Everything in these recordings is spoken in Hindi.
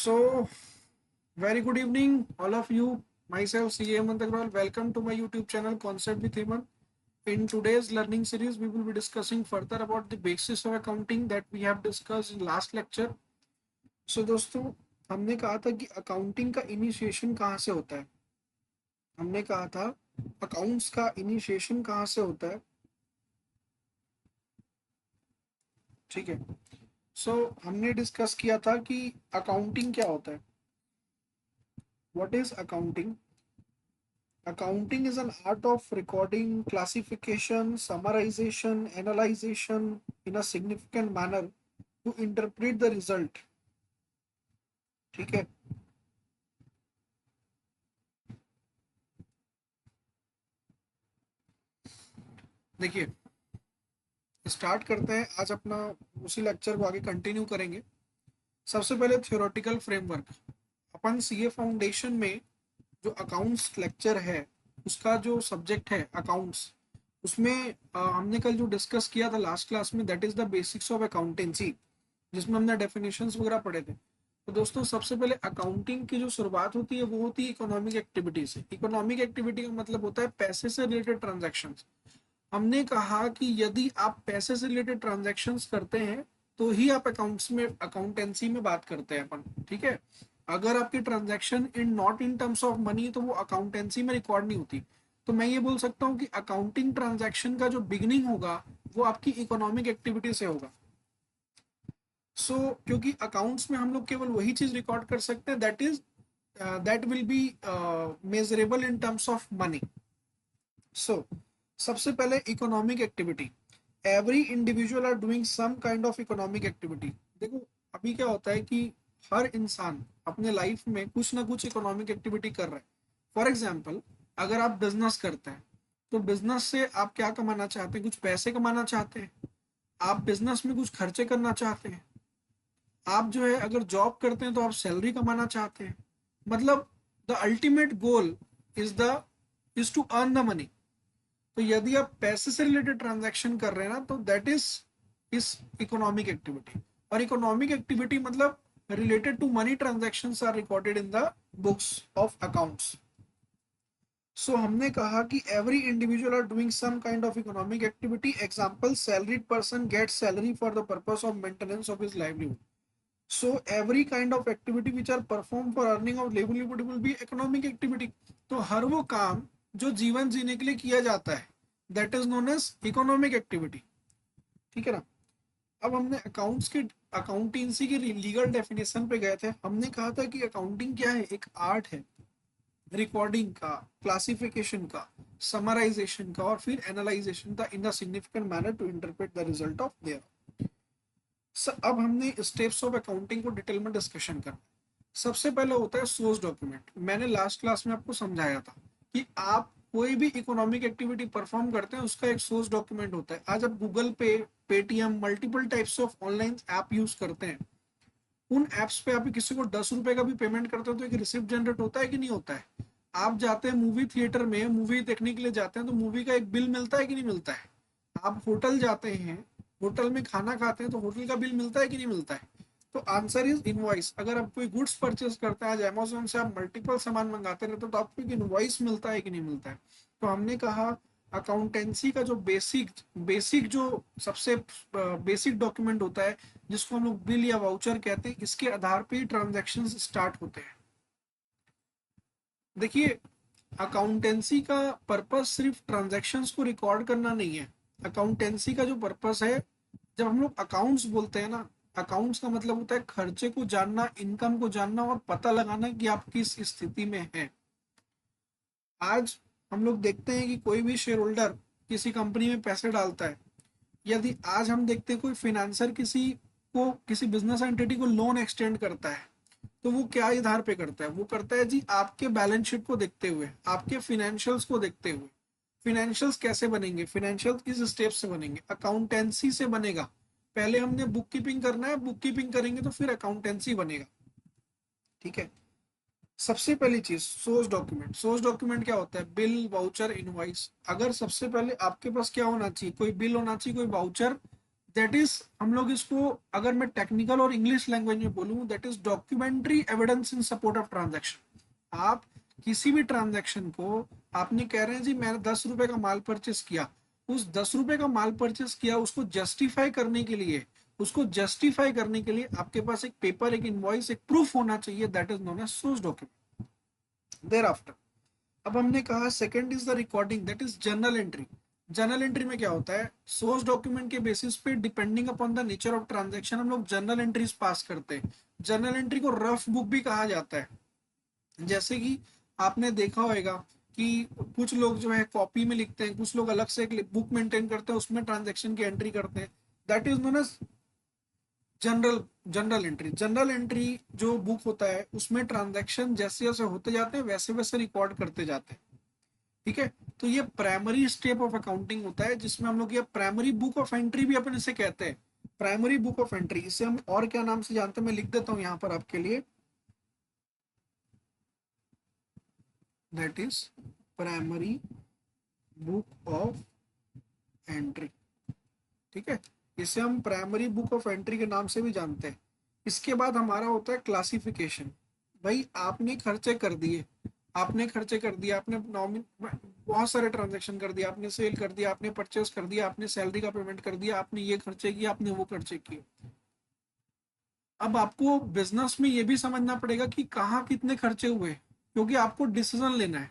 So, very good evening, all of you. Myself, CA Hemant Agrawal. Welcome to my YouTube channel, Concept with Hemant. In today's learning series, we will be discussing further about the basis of accounting that we have discussed in last lecture. So, दोस्तों, हमने कहा था कि अकाउंटिंग का इनिशिएशन कहाँ से होता है. हमने कहा था अकाउंट्स का इनिशिएशन कहाँ से होता है. ठीक है. सो हमने डिस्कस किया था कि अकाउंटिंग क्या होता है. What is accounting? Accounting is an art of recording, classification, summarization, analyzation in a significant manner to interpret the result. ठीक है. देखिए, स्टार्ट करते हैं आज अपना उसी लेक्चर को आगे कंटिन्यू करेंगे. सबसे पहले थ्योरेटिकल फ्रेमवर्क. अपन सीए फाउंडेशन में जो अकाउंट्स लेक्चर है उसका जो सब्जेक्ट है अकाउंट्स, उसमें हमने कल जो डिस्कस किया था लास्ट क्लास में, that is the basics of accountancy, जिसमें हमने डेफिनेशंस वगैरह पढ़े थे. तो दोस्तों, सबसे पहले अकाउंटिंग की जो शुरुआत होती है वो होती है इकोनॉमिक एक्टिविटी से. इकोनॉमिक एक्टिविटी का मतलब होता है पैसे से रिलेटेड ट्रांजैक्शंस. हमने कहा कि यदि आप पैसे से रिलेटेड ट्रांजैक्शंस करते हैं तो ही आप अकाउंट्स में अकाउंटेंसी में बात करते हैं अपन. ठीक है. अगर आपकी transaction in not in terms of money तो वो अकाउंटेंसी में रिकॉर्ड नहीं होती. तो मैं ये बोल सकता हूँ कि अकाउंटिंग ट्रांजैक्शन का जो बिगिनिंग होगा वो आपकी इकोनॉमिक एक्टिविटी से होगा. क्योंकि अकाउंट्स में हम लोग केवल वही चीज रिकॉर्ड कर सकते हैं that will be measurable in terms of money. So सबसे पहले economic activity. Every individual are doing some kind of economic activity. देखो, अभी क्या होता है कि हर इंसान अपने लाइफ में कुछ ना कुछ इकोनॉमिक एक्टिविटी कर रहा है. फॉर एग्जाम्पल, अगर आप बिजनेस करते हैं तो बिजनेस से आप क्या कमाना चाहते हैं? कुछ पैसे कमाना चाहते हैं. आप बिजनेस में कुछ खर्चे करना चाहते हैं. आप जो है अगर जॉब करते हैं तो आप सैलरी कमाना चाहते हैं. मतलब the ultimate goal is to earn the money. तो यदि आप पैसे से रिलेटेड ट्रांजैक्शन कर रहे हैं ना, तो दैट इज इकोनॉमिक एक्टिविटी. और इकोनॉमिक एक्टिविटी मतलब related to money transactions are recorded in the books of accounts. So हमने कहा कि every individual are doing some kind of economic activity. Example, salaried person gets salary for the purpose of maintenance of his livelihood. So every kind of activity which are performed for earning of livelihood will be economic activity. तो हर वो काम जो जीवन जीने के लिए किया जाता है that is known as economic activity. ठीक है ना. अब हमने अकाउंट्स के अकाउंटेंसी की लीगल डेफिनेशन पे गए थे. हमने कहा था कि अकाउंटिंग क्या है? एक आर्ट है रिकॉर्डिंग का, क्लासिफिकेशन का, समराइजेशन का और फिर एनालाइजेशन का in the significant manner to interpret the result of there. अब हमने स्टेप्स ऑफ अकाउंटिंग को डिटेल में डिस्कशन करना. सबसे पहले होता है सोर्स डॉक्यूमेंट. मैंने लास्ट क्लास में आपको समझाया था कि आप कोई भी इकोनॉमिक एक्टिविटी परफॉर्म करते हैं उसका एक सोर्स डॉक्यूमेंट होता है. आज आप गूगल पे, Paytm, multiple types of online app use करते हैं. उन एप्स पे आप किसी को 10 रुपए का भी पेमेंट करते हो तो एक रिसिप्ट जनरेट होता है कि नहीं होता है? आप जाते हैं मूवी थिएटर में, मूवी देखने के लिए जाते हैं तो मूवी का एक बिल मिलता है कि नहीं मिलता है? आप होटल जाते हैं, होटल में खाना खाते हैं तो होटल का बिल मिलता है कि नहीं मिलता है? तो आंसर इज इनवॉइस. अगर आप कोई गुड्स परचेज करते हैं, आज अमेजोन से आप मल्टीपल सामान मंगाते रहते हो तो आपको एक इनवॉइस मिलता है कि नहीं मिलता है? तो हमने कहा अकाउंटेंसी का जो बेसिक बेसिक जो सबसे बेसिक डॉक्यूमेंट होता है जिसको हम लोग बिल या वाउचर कहते हैं, इसके आधार पे ही ट्रांजेक्शन स्टार्ट होते हैं. देखिए, अकाउंटेंसी का पर्पस सिर्फ ट्रांजैक्शंस को रिकॉर्ड करना नहीं है. अकाउंटेंसी का जो पर्पस है, जब हम लोग अकाउंट्स बोलते हैं ना, अकाउंट्स का मतलब होता है खर्चे को जानना, इनकम को जानना और पता लगाना कि आप किस स्थिति में हैं. आज हम लोग देखते हैं कि कोई भी शेयर होल्डर किसी कंपनी में पैसे डालता है. यदि आज हम देखते हैं कोई फिनेंसर किसी बिजनेस एंटिटी को लोन एक्सटेंड करता है तो वो क्या आधार पे करता है? वो करता है जी आपके बैलेंस शीट को देखते हुए, आपके फिनेंशियल्स को देखते हुए. फिनेंशियल्स कैसे बनेंगे? फिनेंशियल्स किस स्टेप से बनेंगे? अकाउंटेंसी से बनेगा. पहले हमने बुक कीपिंग करना है, बुक कीपिंग करेंगे तो फिर अकाउंटेंसी बनेगा. ठीक है. सबसे पहली चीज सोर्स डॉक्यूमेंट. सोर्स डॉक्यूमेंट क्या होता है? Bill, voucher, invoice. अगर सबसे पहले आपके पास क्या होना चाहिए? कोई बिल होना चाहिए, कोई वाउचर दैट इज, हम लोग इसको अगर मैं टेक्निकल और इंग्लिश लैंग्वेज में बोलूँ, that is documentary evidence in support of transaction. आप किसी भी ट्रांजेक्शन को, आपने कह रहे हैं जी मैंने 10 रुपए का माल परचेस किया, उस 10 रुपए का माल परचेस किया उसको जस्टिफाई करने के लिए, आपके पास एक पेपर, एक इनवॉइस, एक प्रूफ होना चाहिए, that is known as source document. Thereafter, अब हमने कहा second is the recording, that is journal entry. Journal entry में क्या होता है, सोर्स डॉक्यूमेंट के बेसिस पे depending upon the nature of transaction हम लोग जर्नल एंट्रीज पास करते हैं। जर्नल एंट्री को रफ बुक भी कहा जाता है। जैसे कि आपने देखा होगा कि कुछ लोग जो है कॉपी में लिखते हैं, कुछ लोग अलग से एक बुक मेंटेन करते हैं, उसमें ट्रांजैक्शन की एंट्री करते हैं, that is known as general general entry. General entry जो बुक होता है उसमें ट्रांजैक्शन जैसे जैसे होते जाते हैं वैसे वैसे रिकॉर्ड करते जाते हैं। ठीक है, तो ये प्राइमरी स्टेप ऑफ अकाउंटिंग होता है, जिसमें हम लोग ये प्राइमरी बुक ऑफ एंट्री भी अपन इसे कहते हैं। प्राइमरी बुक ऑफ एंट्री, इसे हम और क्या नाम से जानते हैं, मैं लिख देता हूं यहाँ पर आपके लिए, that is primary book of entry. ठीक है, इसे हम प्राइमरी बुक ऑफ एंट्री के नाम से भी जानते हैं। इसके बाद हमारा होता है क्लासिफिकेशन। भाई आपने खर्चे कर दिए, आपने नॉमिन बहुत सारे ट्रांजेक्शन कर दिया, आपने सेल कर दिया, आपने परचेस कर दिया, आपने सैलरी का पेमेंट कर दिया, आपने ये खर्चे किए, आपने वो खर्चे किए। अब आपको बिजनेस में ये भी समझना पड़ेगा कि कहाँ कितने खर्चे हुए, क्योंकि आपको डिसीजन लेना है।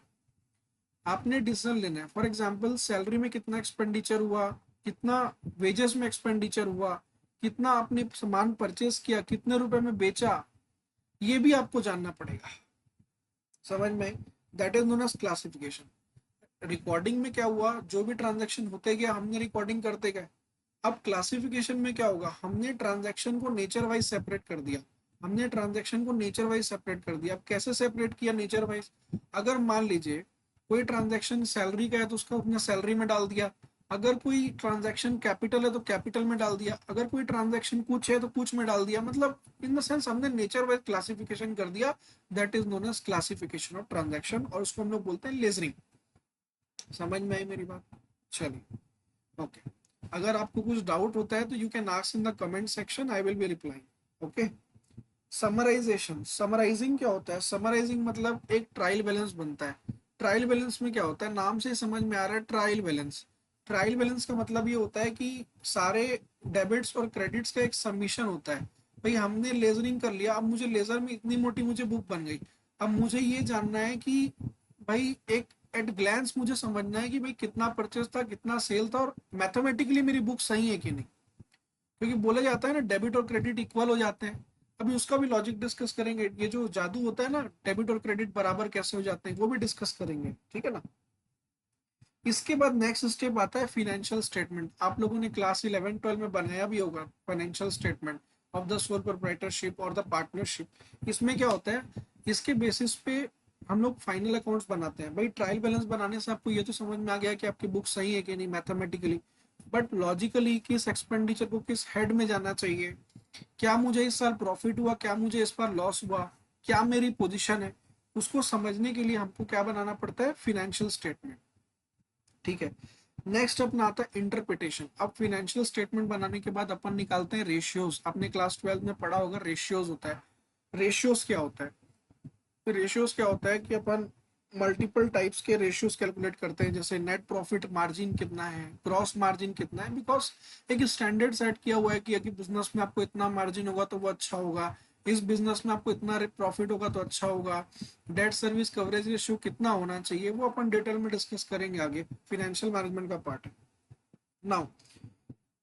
फॉर एग्जाम्पल सैलरी में कितना एक्सपेंडिचर हुआ, कितना वेजेस में एक्सपेंडिचर हुआ, कितना आपने सामान परचेस किया, कितने रुपए में बेचा, ये भी आपको जानना पड़ेगा। समझ में, that is known as classification. Recording में क्या हुआ, जो भी ट्रांजैक्शन होते गया हमने रिकॉर्डिंग करते गए। अब क्लासिफिकेशन में क्या होगा, हमने ट्रांजैक्शन को नेचर वाइज सेपरेट कर दिया। अब कैसे सेपरेट किया नेचर वाइज, अगर मान लीजिए कोई ट्रांजैक्शन सैलरी का है तो उसका अपने सैलरी में डाल दिया, अगर कोई ट्रांजैक्शन कैपिटल है तो कैपिटल में डाल दिया, अगर कोई ट्रांजैक्शन कुछ है तो कुछ में डाल दिया, मतलब इन द सेंस हमने नेचर वाइज क्लासिफिकेशन कर दिया। That is known as classification of transaction, और उसको हम लोग बोलते हैं लेजरिंग। समझ में आई मेरी बात? चलिए, ओके। अगर आपको कुछ डाउट होता है तो you can ask in the comment section, I will be replying. Okay. Summarisation, summarising क्या होता है, समराइजिंग मतलब एक ट्रायल बैलेंस बनता है। ट्रायल बैलेंस में क्या होता है, नाम से समझ में आ रहा है ट्रायल बैलेंस। ट्रायल बैलेंस का मतलब ये होता है कि सारे डेबिट्स और क्रेडिट्स का एक सबमिशन होता है। भाई हमने लेजरिंग कर लिया, अब मुझे लेजर में इतनी मोटी मुझे बुक बन गई, अब मुझे ये जानना है कि भाई एक एट ग्लैंस मुझे समझना है कि भाई कितना परचेस था, कितना सेल था, और मैथमेटिकली मेरी बुक सही है कि नहीं। क्योंकि बोला जाता है ना डेबिट और क्रेडिट इक्वल हो जाते हैं। अभी उसका भी लॉजिक डिस्कस करेंगे, ये जो जादू होता है ना डेबिट और क्रेडिट बराबर कैसे हो जाते हैं, वो भी डिस्कस करेंगे। ठीक है ना। इसके बाद नेक्स्ट स्टेप आता है फाइनेंशियल स्टेटमेंट। आप लोगों ने क्लास 11-12 में बनाया भी होगा financial statement of the sole proprietorship और द पार्टनरशिप। इसमें क्या होता है, इसके बेसिस पे हम लोग फाइनल अकाउंट्स बनाते हैं। भाई ट्रायल बैलेंस बनाने से आपको ये तो समझ में आ गया कि आपकी बुक सही है कि नहीं मैथमेटिकली, बट लॉजिकली किस एक्सपेंडिचर को किस हेड में जाना चाहिए, क्या मुझे इस साल प्रॉफिट हुआ, क्या मुझे इस बार लॉस हुआ, क्या मेरी पोजीशन है, उसको समझने के लिए हमको क्या बनाना पड़ता है, फाइनेंशियल स्टेटमेंट। ठीक है। नेक्स्ट अपना आता है इंटरप्रिटेशन। अब फाइनेंशियल स्टेटमेंट बनाने के बाद अपन निकालते हैं रेशियोज। आपने क्लास 12 में पढ़ा होगा रेशियोज होता है। रेशियोज क्या होता है, तो रेशियोज क्या होता है कि अपन मल्टीपल टाइप्स के रेशियोज कैलकुलेट करते हैं, जैसे नेट प्रॉफिट मार्जिन कितना है, ग्रॉस मार्जिन कितना है, बिकॉज एक स्टैंडर्ड सेट किया हुआ है कि अगर बिजनेस में आपको इतना मार्जिन होगा तो वो अच्छा होगा, इस बिजनेस में आपको इतना प्रॉफिट होगा तो अच्छा होगा। डेट सर्विस कवरेज रेशियो कितना होना चाहिए, वो अपन डिटेल में डिस्कस करेंगे आगे, फाइनेंशियल मैनेजमेंट का पार्ट है। नाउ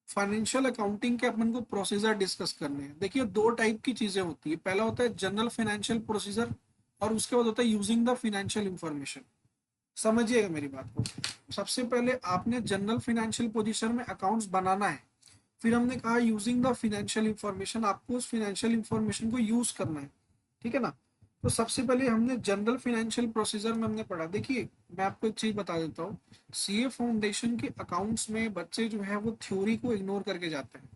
फाइनेंशियल अकाउंटिंग के अपन को प्रोसीजर डिस्कस करने हैं। देखिए दो टाइप की चीजें होती है, पहला होता है जनरल फाइनेंशियल प्रोसीजर, और उसके बाद होता है यूजिंग द फाइनेंशियल इंफॉर्मेशन। समझिएगा मेरी बात को। सबसे पहले आपने जनरल फाइनेंशियल पोजीशन में अकाउंट्स बनाना है, फिर हमने कहा यूजिंग द फाइनेंशियल इंफॉर्मेशन, आपको उस फाइनेंशियल इंफॉर्मेशन को यूज करना है। ठीक है ना। तो सबसे पहले हमने जनरल फाइनेंशियल प्रोसीजर में हमने पढ़ा। देखिए मैं आपको एक चीज बता देता हूँ, सीए फाउंडेशन के अकाउंट्स में बच्चे जो है वो थ्योरी को इग्नोर करके जाते हैं,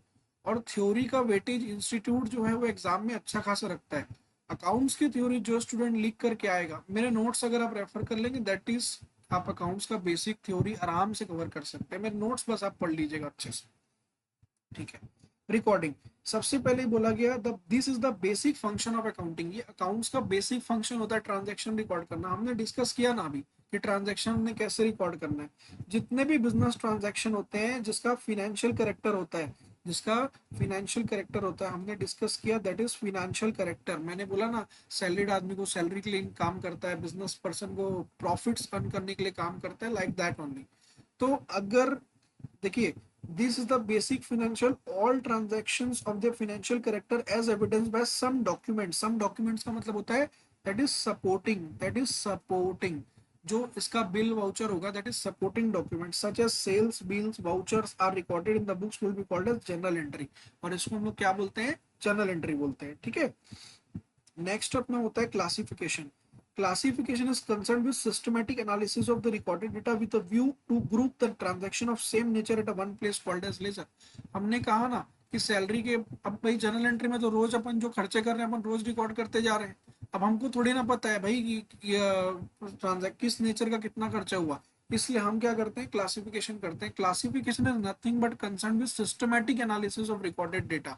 और थ्योरी का वेटेज इंस्टीट्यूट जो है वो एग्जाम में अच्छा खासा रखता है। अकाउंट्स की थ्योरी जो स्टूडेंट लिख करके आएगा, मेरे नोट्स अगर आप रेफर कर लेंगे, दैट इज आप अकाउंट्स का बेसिक थ्योरी आराम से कवर कर सकते हैं। मेरे नोट्स बस आप पढ़ लीजिएगा अच्छे से। ठीक है। रिकॉर्डिंग, सबसे पहले बोला गया the this is the basic function of accounting, ये अकाउंट्स का बेसिक फंक्शन होता है ट्रांजैक्शन रिकॉर्ड करना। हमने डिस्कस किया ना अभी कि ट्रांजैक्शन ने कैसे रिकॉर्ड करना है। जितने भी बिजनेस ट्रांजैक्शन होते हैं जिसका फिनेंशियल कैरेक्टर होता है, जिसका फिनेंशियल कैरेक्टर होता है, हमने डिस्कस किया दैट इज फिनेंशियल कैरेक्टर। मैंने बोला ना सैलरीड आदमी को सैलरी के लिए काम करता है, बिजनेस पर्सन को प्रॉफिट्स अर्न करने के लिए काम करता है, लाइक दैट ओनली। तो अगर देखिए this is the basic financial all transactions of the financial character as evidence by some document. Some documents का मतलब होता है that is supporting, that is supporting. जो इसका बिल वाउचर होगा that is supporting document such as sales bills vouchers are recorded in the books will be called as general entry. और इसको हम लोग क्या बोलते हैं, जर्नल एंट्री बोलते हैं। ठीक है। नेक्स्ट अपना होता है classification. Classification is concerned with systematic analysis of the recorded data with a view to group the transaction of same nature at a one place called as ledger। हमने कहा ना कि सैलरी के, अब भाई जनरल एंट्री में तो रोज अपन जो खर्चे कर रहे हैं अपन रोज रिकॉर्ड करते जा रहे हैं। अब हमको थोड़ी ना पता है भाई कि ट्रांजैक्ट किस नेचर का कितना खर्चा हुआ, इसलिए हम क्या करते हैं, क्लासिफिकेशन करते हैं। Classification is nothing but concern with systematic analysis of recorded data.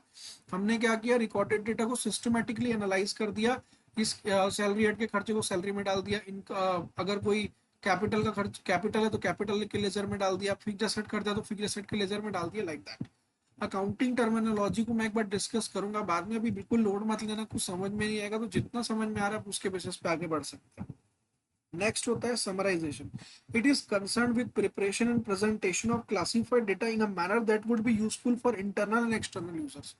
हमने क्या किया, रिकॉर्डेड डेटा को सिस्टमैटिकली एनालाइज कर दिया। इस सैलरी हेड के खर्चे को सैलरी में डाल दिया, इनका अगर कोई कैपिटल का खर्च कैपिटल है तो कैपिटल के लेजर में डाल दिया, फिक्स्ड एसेट खर्चा है तो फिक्स्ड एसेट के लेजर में डाल दिया, लाइक दैट। अकाउंटिंग टर्मिनोलॉजी को मैं एक बार डिस्कस करूंगा बाद में, अभी बिल्कुल लोड मत लेना, कुछ समझ में नहीं आएगा तो जितना समझ में आ रहा है उसके बेसिस पे आगे बढ़ सकते हैं। नेक्स्ट होता है summarisation. It is concern with preparation and presentation of classified data in a manner that would be useful for internal and external users.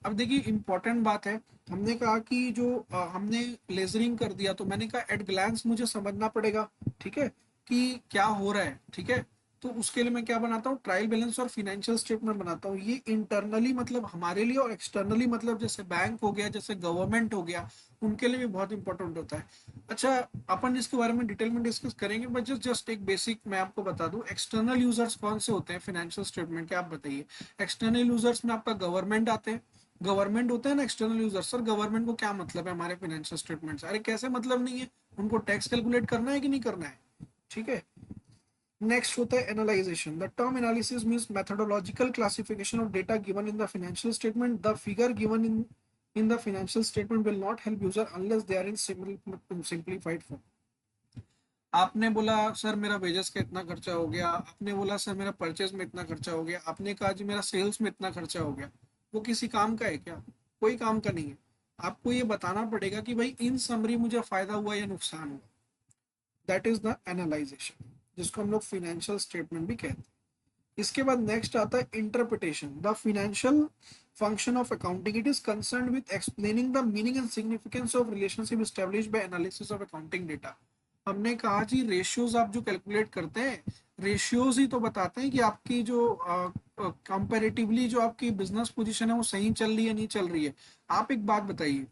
अब देखिए इंपॉर्टेंट बात है, हमने कहा कि जो हमने लेजरिंग कर दिया तो मैंने कहा एट ग्लैंस मुझे समझना पड़ेगा, ठीक है, कि क्या हो रहा है। ठीक है। तो उसके लिए मैं क्या बनाता हूँ, ट्रायल बैलेंस और फिनेंशियल स्टेटमेंट बनाता हूँ। ये इंटरनली मतलब हमारे लिए, और एक्सटर्नली मतलब जैसे बैंक हो गया, जैसे गवर्नमेंट हो गया, उनके लिए भी बहुत इंपॉर्टेंट होता है। अच्छा, अपन इसके बारे में डिटेल में डिस्कस करेंगे बट जस्ट एक बेसिक मैं आपको बता दूं, एक्सटर्नल यूजर्स कौन से होते हैं फाइनेंशियल स्टेटमेंट के, आप बताइए। एक्सटर्नल यूजर्स में आपका गवर्नमेंट आते हैं, गवर्नमेंट होता है ना एक्सटर्नल यूजर। सर गवर्नमेंट को क्या मतलब है हमारे फाइनेंशियल स्टेटमेंट से, अरे कैसे मतलब नहीं है, उनको टैक्स कैलकुलेट करना है कि नहीं करना है। ठीक है। नेक्स्ट होता है analysation. The term analysis means methodological classification of data given in the financial statement. The figure given in the financial statement will not help user unless they are in simplified form. आपने बोला सर मेरा वेजेस का इतना खर्चा हो गया, आपने बोला सर मेरा परचेज में इतना खर्चा हो गया, आपने कहा जी मेरा सेल्स में इतना खर्चा हो गया, वो किसी काम का है क्या? कोई काम का नहीं है। आपको ये बताना पड़ेगा कि भाई इन समरी मुझे फायदा हुआ या नुकसान हुआ। दैट इज द एनालाइजेशन, जिसको हम लोग फाइनेंशियल स्टेटमेंट भी कहते हैं। इसके बाद नेक्स्ट आता है interpretation. The financial function of accounting it is concern with explaining the meaning and significance of relationship established by analysis of accounting data. हमने कहा जी रेशियोज आप जो कैलकुलेट करते हैं, रेशियोज ही तो बताते हैं कि आपकी जो कंपैरेटिवली जो आपकी बिजनेस पोजीशन है वो सही चल रही है नहीं चल रही है। आप एक बात बताइए,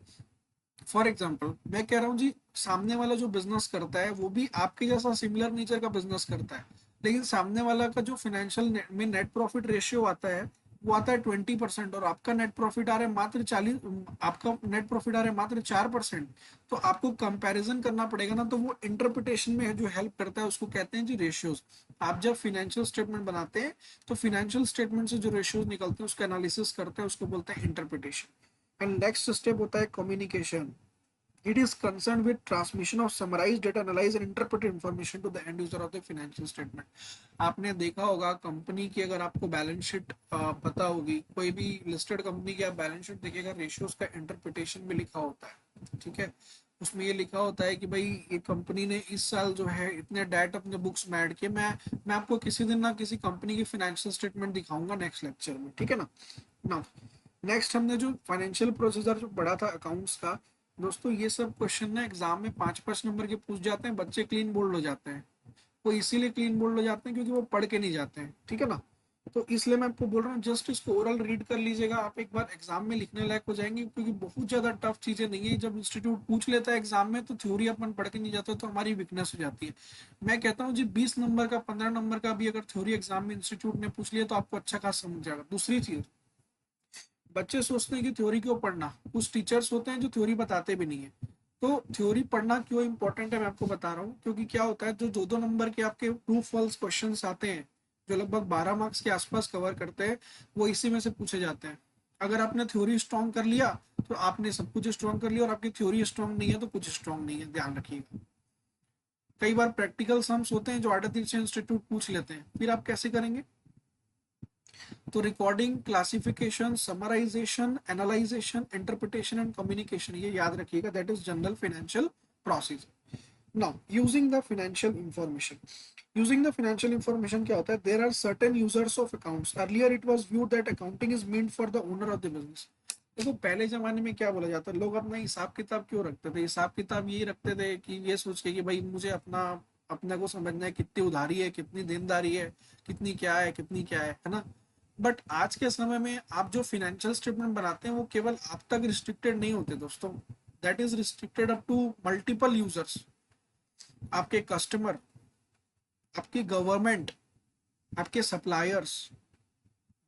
फॉर एग्जाम्पल मैं कह रहा हूँ जी सामने वाला जो बिजनेस करता है वो भी आपके जैसा सिमिलर नेचर का बिजनेस करता है, लेकिन सामने वाला का जो फाइनेंशियल में नेट प्रॉफिट रेशियो आता है वो आता है 20%, और आपका नेट प्रॉफिट आ रहा है मात्र 40, आपका नेट प्रॉफिट आ रहा है मात्र 4%। तो आपको कंपैरिजन करना पड़ेगा ना, तो वो इंटरप्रिटेशन में जो हेल्प करता है उसको कहते हैं जी रेशियोज। आप जब फाइनेंशियल स्टेटमेंट बनाते हैं तो फाइनेंशियल स्टेटमेंट से जो रेशियोज निकलते हैं उसका एनालिसिस करते हैं, उसको बोलते हैं इंटरप्रिटेशन। एंड नेक्स्ट स्टेप होता है communication. It is concerned with transmission of summarized data, analyze and interpret information to the end user of the financial statement। आपने देखा होगा कंपनी की, अगर आपको बैलेंस शीट पता होगी, कोई भी लिस्टेड कंपनी की आप बैलेंस शीट देखिएगा, रेशियोज का इंटरप्रिटेशन भी लिखा होता है। ठीक है। उसमें ये लिखा होता है कि भाई ये कंपनी ने इस साल जो है इतने डेट अपने बुक्स में ऐड किए। मैं आपको किसी दिन ना किसी कंपनी की फाइनेंशियल स्टेटमेंट दिखाऊंगा नेक्स्ट लेक्चर में, ठीक है ना। नाउ नेक्स्ट हमने जो फाइनेंशियल प्रोसीजर जो पढ़ा था अकाउंट्स का, दोस्तों ये सब क्वेश्चन ना एग्जाम में 5-5 नंबर के पूछ जाते हैं, बच्चे क्लीन बोल्ड हो जाते हैं। वो इसीलिए क्लीन बोल्ड हो जाते हैं क्योंकि वो पढ़ के नहीं जाते हैं, ठीक है ना। तो इसलिए मैं आपको बोल रहा हूँ जस्ट इसको ओरल रीड कर लीजिएगा, आप एक बार एग्जाम में लिखने लायक हो जाएंगे, क्योंकि बहुत ज्यादा टफ चीजें नहीं है। जब इंस्टीट्यूट पूछ लेता है एग्जाम में तो थ्योरी अपन पढ़ के नहीं जाते तो हमारी वीकनेस हो जाती है। मैं कहता हूँ जी 20 नंबर का 15 नंबर का भी अगर थ्योरी एग्जाम में इंस्टीट्यूट ने पूछ लिया तो आपको अच्छा खास समझ जाएगा। दूसरी चीज, बच्चे सोचते हैं कि थ्योरी क्यों पढ़ना, कुछ टीचर्स होते हैं जो थ्योरी बताते भी नहीं है। तो थ्योरी पढ़ना क्यों इंपॉर्टेंट है मैं आपको बता रहा हूँ, क्योंकि क्या होता है जो 2-2 नंबर के आपके ट्रू फॉल्स क्वेश्चंस आते हैं, जो लगभग 12 मार्क्स के आसपास कवर करते हैं, वो इसी में से पूछे जाते हैं। अगर आपने थ्योरी स्ट्रॉन्ग कर लिया तो आपने सब कुछ स्ट्रॉन्ग कर लिया, और आपकी थ्योरी स्ट्रॉन्ग नहीं है तो कुछ स्ट्रॉन्ग नहीं है, ध्यान रखिएगा। कई बार प्रैक्टिकल सम्स होते हैं जो आर्टिफिशियल इंस्टीट्यूट पूछ लेते हैं, फिर आप कैसे करेंगे? तो recording, classification, summarisation, analysation, interpretation and communication, ये याद रखिएगा, that is general financial process. Now using the financial information, using the financial information क्या होता है? There are certain users of accounts, earlier it was viewed that accounting is meant for the owner of the business. देखो पहले जमाने में क्या बोला जाता है, लोग अपना हिसाब किताब क्यों रखते थे? हिसाब किताब यही रखते थे कि ये सोच के कि भाई मुझे अपना अपने को समझना है कितनी उधारी है, कितनी देनदारी है, कितनी क्या है, कितनी क्या है ना। बट आज के समय में आप जो फाइनेंशियल स्टेटमेंट बनाते हैं वो केवल आप तक रिस्ट्रिक्टेड नहीं होते दोस्तों, that is restricted up to multiple users, आपके कस्टमर, आपकी गवर्नमेंट, आपके suppliers,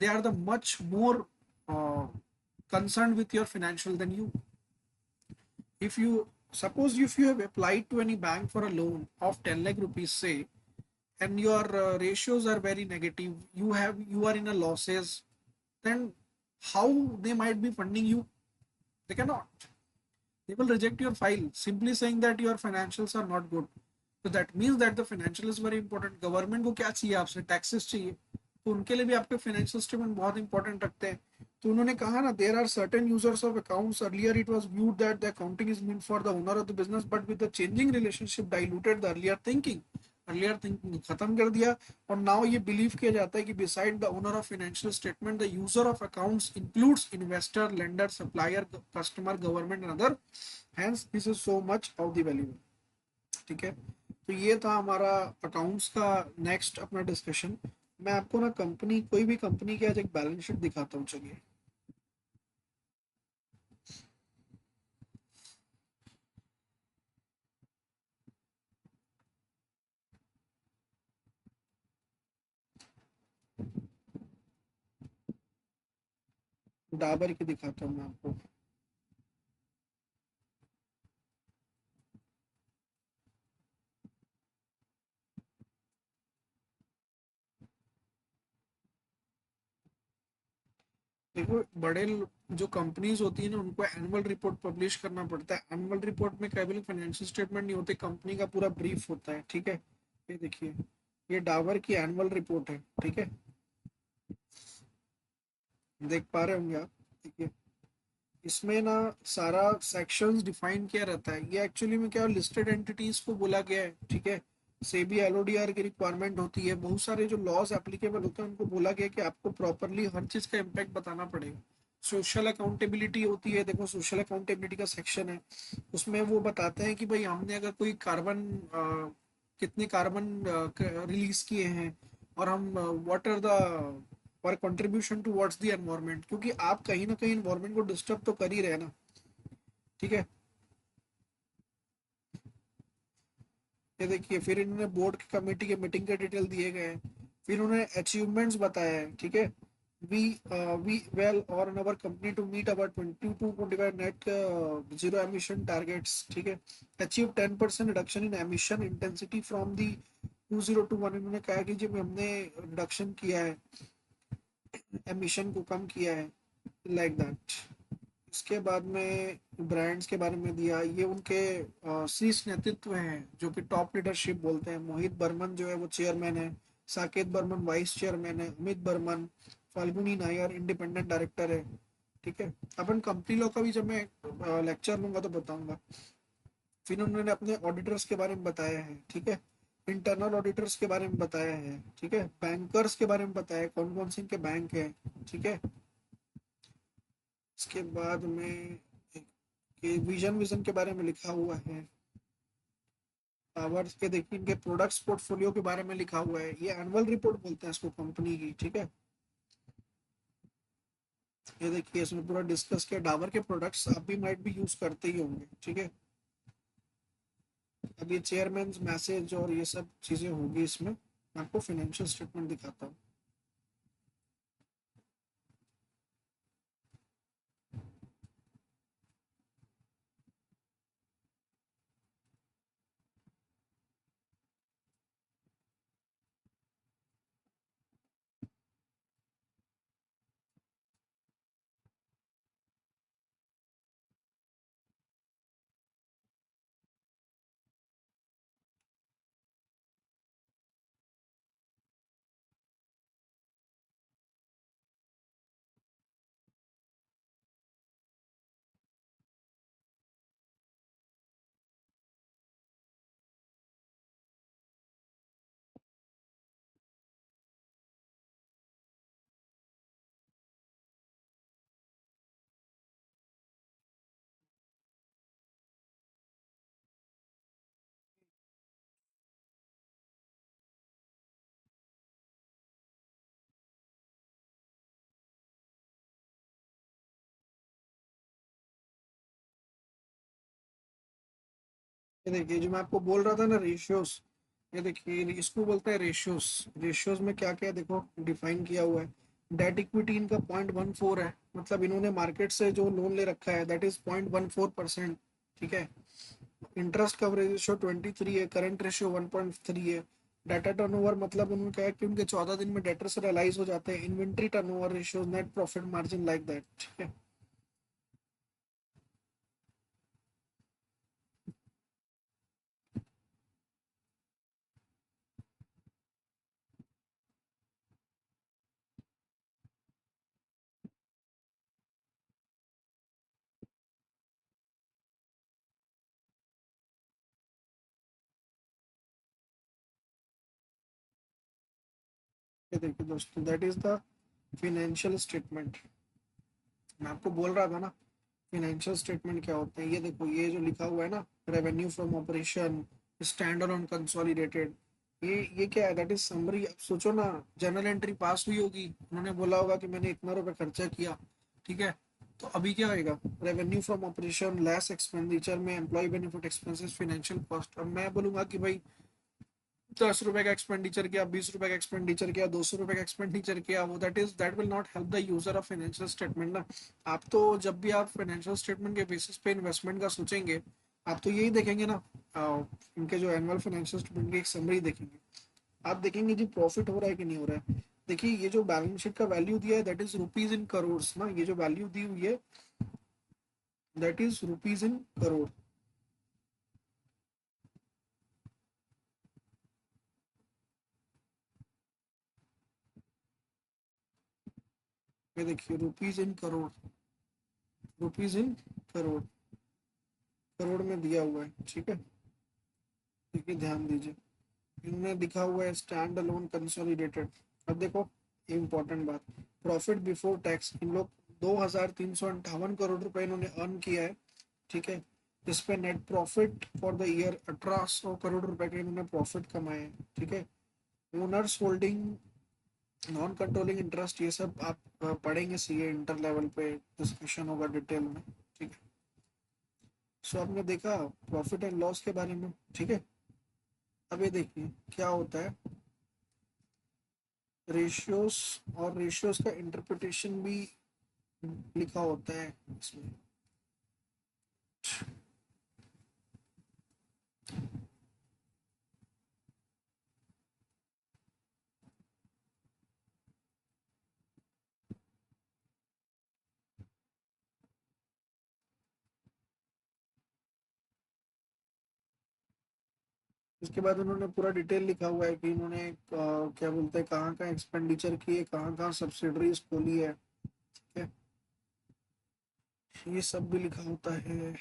they are the much more concerned with your financial than you. If you suppose if you have applied to any bank for a loan of 10 lakh rupees, say, and your ratios are very negative, you are in a losses, then how they might be funding you? They cannot. They will reject your file simply saying that your financials are not good. So that means that the financial is very important. Government को क्या चाहिए आपसे? टैक्सेस चाहिए, तो उनके लिए भी आपके फाइनेंशियल स्टेटमेंट बहुत इंपॉर्टेंट रखते हैं। तो उन्होंने कहा ना, there are certain users of accounts, earlier it was viewed that the accounting is meant for the owner of the business, but with the changing relationship diluted the earlier thinking. Earlier thinking खत्म कर दिया, और नाउ ये बिलीव किया जाता है कि besides the owner of financial statement the user of accounts includes investor, lender, supplier, customer, government and other, hence this is so much of the value. ठीक है, तो ये था हमारा अकाउंट्स का नेक्स्ट अपना डिस्कशन। मैं आपको ना कंपनी, कोई भी कंपनी की आज एक बैलेंस शीट दिखाता हूँ, चलिए। डाबर की दिखाता हूँ मैं आपको। देखो जो कंपनीज होती है ना, उनको एनुअल रिपोर्ट पब्लिश करना पड़ता है। एनुअल रिपोर्ट में केवल फाइनेंशियल स्टेटमेंट नहीं होते, कंपनी का पूरा ब्रीफ होता है। ठीक है, ये देखिए, ये डाबर की एनुअल रिपोर्ट है। ठीक है, देख पा रहे होंगे आप, देखिए इसमें ना सारा सेक्शंस डिफाइन किया रहता है। ये एक्चुअली में क्या, लिस्टेड एंटिटीज को बोला गया है। ठीक है, सेबी एलओडीआर की रिक्वायरमेंट होती है, बहुत सारे जो लॉज एप्लीकेबल होते हैं उनको बोला गया है कि आपको प्रॉपरली हर चीज का इम्पैक्ट बताना पड़ेगा। सोशल अकाउंटेबिलिटी होती है, देखो सोशल अकाउंटेबिलिटी का सेक्शन है, उसमें वो बताते हैं कि भाई हमने अगर कोई कार्बन, कितने कार्बन रिलीज किए हैं, और हम व्हाट आर द और कंट्रीब्यूशन टुवर्ड्स द एनवायरनमेंट, क्योंकि आप कहीं ना कहीं एनवायरनमेंट को डिस्टर्ब तो कर ही रहे हैं ना। ठीक है, ये देखिए, फिर इन्होंने बोर्ड की कमेटी के मीटिंग के डिटेल दिए गए हैं, फिर उन्होंने अचीवमेंट्स बताया है। ठीक है, we we well or in our company to meet our 22-25 net zero emission targets. ठीक है, achieve 10% reduction in emission intensity from the 2021। इन्होंने कहा कि जब हमने रिडक्शन किया है, एमिशन को कम किया है, लाइक दैट। इसके बाद में ब्रांड्स के बारे में दिया, ये उनके शीर्ष नेतृत्व हैं जो कि टॉप लीडरशिप बोलते हैं। मोहित बर्मन जो है वो चेयरमैन है, साकेत बर्मन वाइस चेयरमैन है, अमित बर्मन, फाल्गुनी नायर इंडिपेंडेंट डायरेक्टर है। ठीक है, अपन कंपनी लॉ का भी जब मैं लेक्चर लूंगा तो बताऊंगा। फिर उन्होंने अपने ऑडिटर्स के बारे में बताया है। ठीक है, इंटरनल ऑडिटर्स के बारे में बताया है। ठीक है, बैंकर्स के बारे में बताया, कौन कौन से इनके बैंक है। ठीक है, इसके बाद में कि विजन विजन के बारे में लिखा हुआ है। पावर्स के देखिए, इनके प्रोडक्ट्स पोर्टफोलियो के बारे में लिखा हुआ है। ये एनुअल रिपोर्ट बोलते हैं इसको कंपनी की। ठीक है, ये देखिए इसमें पूरा डिस्कस किया, डाबर के प्रोडक्ट्स आप भी माइट भी यूज करते ही होंगे। ठीक है, अब ये चेयरमैन मैसेज और ये सब चीजें होगी इसमें। मैं आपको फाइनेंशियल स्टेटमेंट दिखाता हूँ। ये देखिए जो मैं आपको बोल रहा था ना रेशियोज, ये देखिए इसको बोलते हैं रेशियोज। रेशियोज में क्या क्या देखो डिफाइन किया हुआ है। डेट इक्विटी इनका 0.14 है, मतलब इन्होंने मार्केट से जो लोन ले रखा है दैट इज 0.14%। ठीक है। इंटरेस्ट कवरेज रेशियो 23 है, करंट रेशियो 1.3 है। डाटा टर्नओवर मतलब उन्होंने कहा है कि उनके 14 दिन में डेटर रियलाइज हो जाते हैं। Inventory turnover ratio, net profit margin like that. ठीक है। ये देखिए दोस्तों that is the financial statement. मैं आपको बोल रहा था ना फाइनेंशियल स्टेटमेंट क्या होते हैं। ये देखो ये जो लिखा हुआ है ना, revenue from operation, standard on consolidated, ये क्या है, दैट इज समरी। अब सोचो ना, जनरल एंट्री पास हुई होगी, उन्होंने बोला होगा कि मैंने इतना रुपए खर्चा किया। ठीक है। तो अभी क्या आएगा, revenue from operation less expenditure में employee benefit expenses financial cost. अब मैं बोलूंगा कि भाई 10 रुपए का एक्सपेंडिचर किया, 20 रुपए का एक्सपेंडिचर किया, 200 रुपए का एक्सपेंडिचर किया, वो that will not help the user of financial statement ना। आप तो जब भी आप फाइनेंशियल स्टेटमेंट के बेसिस पे इन्वेस्टमेंट का सोचेंगे, आप तो यही देखेंगे ना, इनके जो एनुअल फाइनेंशियल स्टेटमेंट की एक समरी देखेंगे। आप देखेंगे जी प्रॉफिट हो रहा है कि नहीं हो रहा है। देखिए ये जो बैलेंस शीट का वैल्यू दिया है that is rupees in crore ना, ये जो वैल्यू दी हुई है that is rupees in crore. ये देखिए rupees in crore, rupees in crore, crore में दिया हुआ है। ठीक है। देखिए ध्यान दीजिए, इनमें लिखा हुआ है स्टैंड अलोन कंसोलिडेटेड। अब देखो इम्पोर्टेंट बात, प्रॉफिट बिफोर टैक्स इन लोग 2,358 करोड़ रुपए इन्होंने अर्न किया है। ठीक है। जिसपे net profit for the year 1,800 crore रुपए के इन्होंने प्रॉफिट कमाए हैं। ठीक है। Owners holding, non controlling interest, ये सब आप पढ़ेंगे सीए इंटर लेवल पे, डिस्कशन होगा डिटेल में। ठीक है। सो आपने देखा प्रॉफिट एंड लॉस के बारे में। ठीक है। अब ये देखिए क्या होता है रेशियोस, और रेशियोस का इंटरप्रिटेशन भी लिखा होता है इसमें। इसके बाद उन्होंने पूरा डिटेल लिखा हुआ है कि इन्होंने क्या बोलते हैं कहाँ कहाँ एक्सपेंडिचर किए, कहाँ कहाँ सब्सिडरीज खोली है। ठीक है। ये सब भी लिखा होता है।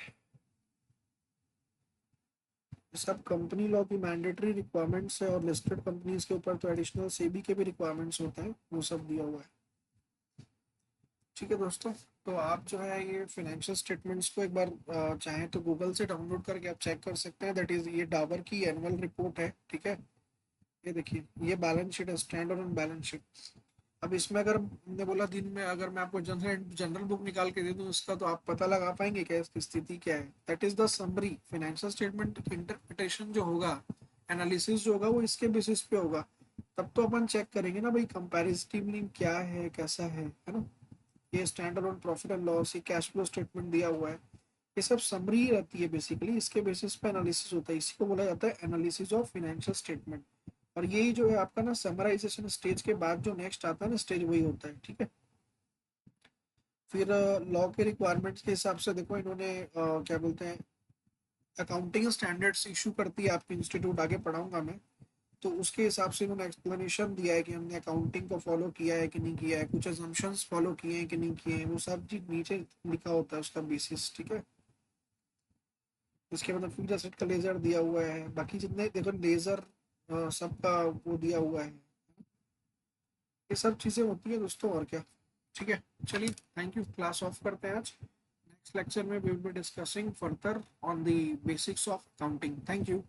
ये सब कंपनी लॉ की मैंडेटरी रिक्वायरमेंट्स है, और लिस्टेड कंपनीज के ऊपर तो एडिशनल सेबी के भी रिक्वायरमेंट्स होते हैं, वो सब दिया हुआ है। ठीक है दोस्तों, तो आप जो है ये फाइनेंशियल स्टेटमेंट्स को एक बार चाहें तो गूगल से डाउनलोड करके आप चेक कर सकते हैं। दैट इज ये डाबर की एनुअल रिपोर्ट है। ठीक है। ये देखिए ये बैलेंस शीट है, स्टैंडर्ड ऑन बैलेंस शीट। अब इसमें अगर हमने बोला दिन में अगर मैं आपको जनरल जनरल बुक निकाल के दे दूं इसका, तो आप पता लगा पाएंगे क्या इसकी स्थिति क्या है। That is the summary. Financial statement interpretation जो होगा, एनालिसिस जो होगा वो इसके बेसिस पे होगा। तब तो अपन चेक करेंगे ना भाई कंपैरेटिवली क्या है कैसा है ना। ये stand alone profit and loss, ये कैश फ्लो स्टेटमेंट दिया हुआ है, ये सब समरी रहती है बेसिकली, इसके बेसिस पे एनालिसिस होता है। इसी को बोला जाता है एनालिसिस ऑफ फाइनेंशियल स्टेटमेंट। और यही जो है आपका ना समराइजेशन स्टेज के बाद जो नेक्स्ट आता है ना स्टेज, वही होता है। ठीक है। फिर लॉ के रिक्वायरमेंट्स के हिसाब से देखो इन्होंने क्या बोलते हैं अकाउंटिंग स्टैंडर्ड्स इशू करती है आपकी इंस्टीट्यूट, आगे पढ़ाऊंगा मैं। तो उसके हिसाब से इन्होंने एक्सप्लेनेशन दिया है कि हमने अकाउंटिंग को फॉलो किया है कि नहीं किया है, कुछ अजम्पशंस फॉलो किए हैं कि नहीं किए हैं, वो सब चीज नीचे लिखा होता है उसका बेसिस। ठीक है। इसके मतलब फिक्स एसेट का लेजर दिया हुआ है, बाकी जितने देखो लेजर सबका वो दिया हुआ है। ये सब चीजें होती है दोस्तों, और क्या। ठीक है। चलिए थैंक यू, क्लास ऑफ करते हैं आज। नेक्स्ट लेक्चर में we will be discussing further on the basics of accounting. Thank you.